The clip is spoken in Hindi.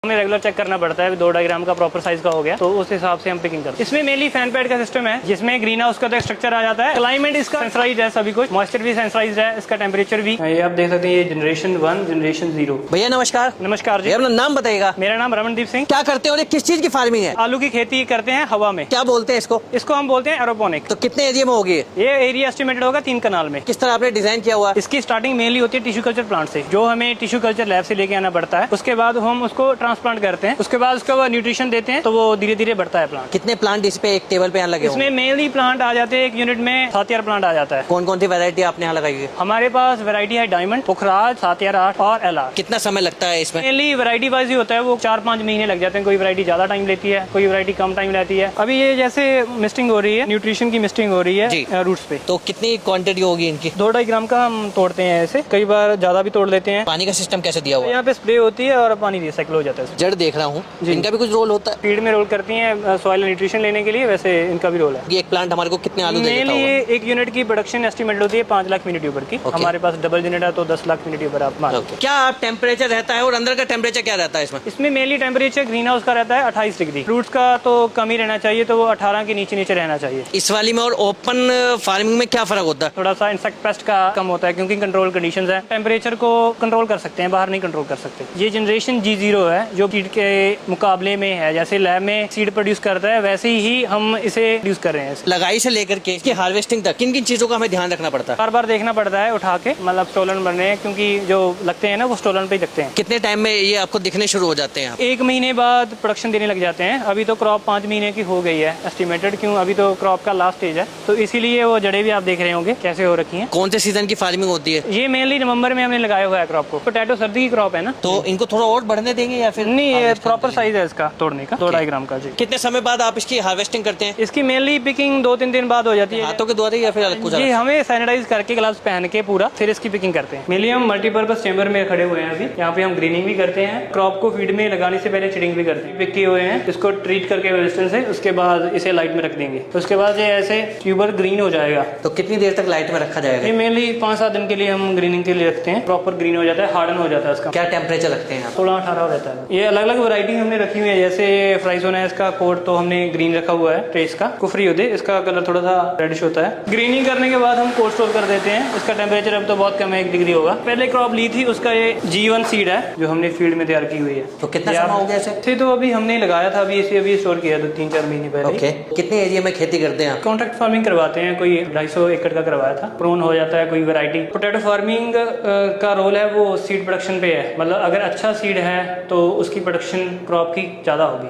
हमें रेगुलर चेक करना पड़ता है, 2-2.5 ग्राम का प्रॉपर साइज का हो गया तो उस हिसाब से हम पिकिंग करते हैं। इसमें मेनली फैन पैड का सिस्टम है जिसमें ग्रीन हाउस का तो स्ट्रक्चर आ जाता है। क्लाइमेट इसका सेंसराइज है, सभी कुछ मॉइस्चर भी सेंसराइज है, इसका टेम्परेचर भी। ये आप देख सकते हैं, ये जनरेशन 1 जनरेशन 0। भैया नमस्कार। नमस्कार जी। अपना नाम बताइएगा। मेरा नाम रमनदीप सिंह। क्या करते हैं और ये किस चीज की फार्मिंग है? आलू की खेती करते हैं हवा में। क्या बोलते हैं इसको? इसको हम बोलते हैं एरोपोनिक। तो कितने एरिया में होगी ये एरिया एस्टिमेटेड होगा 3 कनाल में। किस तरह आपने डिजाइन किया हुआ है? इसकी स्टार्टिंग मेनली होती है टिश्यू कल्चर प्लांट से, जो हमें टिश्यू कल्चर लैब से लेके आना पड़ता है। उसके बाद हम उसको ट्रांसप्लांट करते हैं, उसके बाद उसका न्यूट्रिशन देते हैं तो वो धीरे धीरे बढ़ता है प्लांट। कितने प्लांट इस पे एक टेबल पे यहाँ लगे इसमें मेनली प्लांट आ जाते हैं, एक यूनिट में 7 प्लांट आ जाता है। कौन कौन सी वैरायटी आपने यहाँ लगाई है? हमारे पास वैरायटी है डायमंड, पुखराज, 7/8 और LR। कितना समय लगता है इसमें? मेनली वैरायटी वाइज ही होता है, वो 4-5 महीने लग जाते हैं। कोई वैरायटी ज्यादा टाइम लेती है, कोई वैरायटी कम टाइम लेती है। अभी ये जैसे मिस्टिंग हो रही है, न्यूट्रिशन की मिस्टिंग हो रही है रूट्स पे। तो कितनी क्वांटिटी होगी इनकी? 2-2.5 ग्राम का हम तोड़ते हैं ऐसे, कई बार ज्यादा भी तोड़ लेते हैं। पानी का सिस्टम कैसे दिया हुआ है? यहाँ पे स्प्रे होती है और पानी रिसाइकिल हो जाता है। जड़ देख रहा हूँ, इनका भी कुछ रोल होता है? फीड में रोल करती हैं सॉइल न्यूट्रिशन लेने के लिए, वैसे इनका भी रोल है। ये एक प्लांट हमारे को कितने आलू दे देता मेनली होगा? एक यूनिट की प्रोडक्शन एस्टिमेट होती है 5 लाख मिनट ऊपर की। हमारे पास डबल यूनिट है तो 10 लाख मिनट ऊपर आप मान। क्या टेम्परेचर रहता है और अंदर का टेम्परेचर क्या रहता है इसमें? इसमें मेनली टेम्परेचर ग्रीन हाउस का रहता है 28 डिग्री। फ्रूट्स का तो कम ही रहना चाहिए, तो वो 18 के नीचे नीचे रहना चाहिए। इस वाली में और ओपन फार्मिंग में क्या फर्क होता है? थोड़ा सा इंसेक्ट पेस्ट का कम होता है क्योंकि कंट्रोल कंडीशंस है। टेम्परेचर को कंट्रोल कर सकते हैं, बाहर नहीं कंट्रोल कर सकते। ये जनरेशन G0 है जो सीड के मुकाबले में है। जैसे लैब में सीड प्रोड्यूस करता है वैसे ही हम इसे प्रोड्यूस कर रहे हैं। लगाई से लेकर के इसकी हार्वेस्टिंग तक किन किन चीजों का हमें ध्यान रखना पड़ता है? बार बार देखना पड़ता है उठा के, मतलब स्टोलन बन रहे हैं क्योंकि जो लगते हैं ना वो स्टोलन पे ही लगते हैं। कितने टाइम में ये आपको दिखने शुरू हो जाते हैं? 1 महीने बाद प्रोडक्शन देने लग जाते हैं। अभी तो क्रॉप 5 महीने की हो गई है एस्टिमेटेड, क्यों अभी तो क्रॉप का लास्ट स्टेज है, तो इसीलिए वो जड़ें भी आप देख रहे होंगे कैसे हो रखी हैं। कौन से सीजन की फार्मिंग होती है? ये मेनली नवंबर में हमने लगाया हुआ है क्रॉप को। पोटैटो सर्दी की क्रॉप है ना, तो इनको थोड़ा और बढ़ने देंगे या फिर नहीं? ये प्रॉपर साइज है इसका तोड़ने का, 2-2.5 ग्राम का जी। कितने समय बाद आप इसकी हार्वेस्टिंग करते हैं? इसकी मेनली पिकिंग 2-3 दिन बाद हो जाती है। हाथों के द्वारा या फिर अलग कुछ? जी, हमें सैनिटाइज करके ग्लव्स पहन के पूरा फिर इसकी पिकिंग करते हैं। मेनली हम मल्टीपर्पज चेंबर में खड़े हुए हैं अभी। यहाँ पे हम ग्रीनिंग भी करते हैं, क्रॉप को फीड में लगाने से पहले चिडिंग भी करते हैं। पिक किए हुए हैं, इसको ट्रीट करके वेस्टर्न से, उसके बाद इसे लाइट में रख देंगे। तो उसके बाद ये ऐसे ट्यूबर ग्रीन हो जाएगा। तो कितनी देर तक लाइट में रखा जाएगा? ये मेनली 5-7 दिन के लिए हम ग्रीनिंग के लिए रखते हैं। प्रॉपर ग्रीन हो जाता है, हार्डन हो जाता है उसका। क्या टेम्परेचर रखते हैं? 16-18 रहता है। ये अलग अलग वैरायटी हमने रखी हुई है, जैसे फ्राइजोना है, इसका कोड तो हमने ग्रीन रखा हुआ है ट्रेस का। कुफरी होते इसका कलर थोड़ा सा रेडिश होता है। ग्रीनिंग करने के बाद हम कोल्ड स्टोर कर देते हैं। इसका टेम्परेचर अब तो बहुत कम है, 1 डिग्री होगा। पहले क्रॉप ली थी उसका, ये G1 सीड है जो हमने फील्ड में तैयार की हुई है। तो कितना समय हो गया इसे? तो अभी हमने लगाया था, अभी इसे अभी स्टोर किया था 3-4 महीने पहले। ओके। कितने एरिया में खेती करते हैं? कॉन्ट्रैक्ट फार्मिंग करवाते हैं, कोई 250 एकड़ का करवाया था। प्रोन हो जाता है कोई वैरायटी। पोटैटो फार्मिंग का रोल है वो सीड प्रोडक्शन पे है, मतलब अगर अच्छा सीड है तो उसकी प्रोडक्शन क्रॉप की ज्यादा होगी।